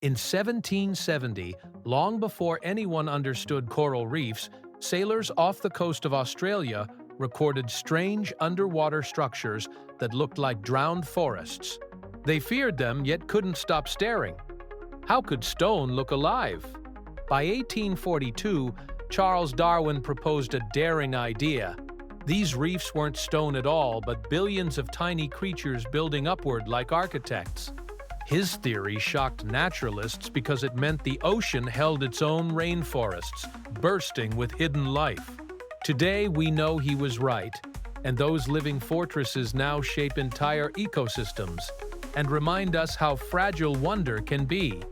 In 1770, long before anyone understood coral reefs, sailors off the coast of Australia recorded strange underwater structures that looked like drowned forests. They feared them, yet couldn't stop staring. How could stone look alive? By 1842, Charles Darwin proposed a daring idea. These reefs weren't stone at all, but billions of tiny creatures building upward like architects. His theory shocked naturalists because it meant the ocean held its own rainforests, bursting with hidden life. Today, we know he was right, and those living fortresses now shape entire ecosystems and remind us how fragile wonder can be.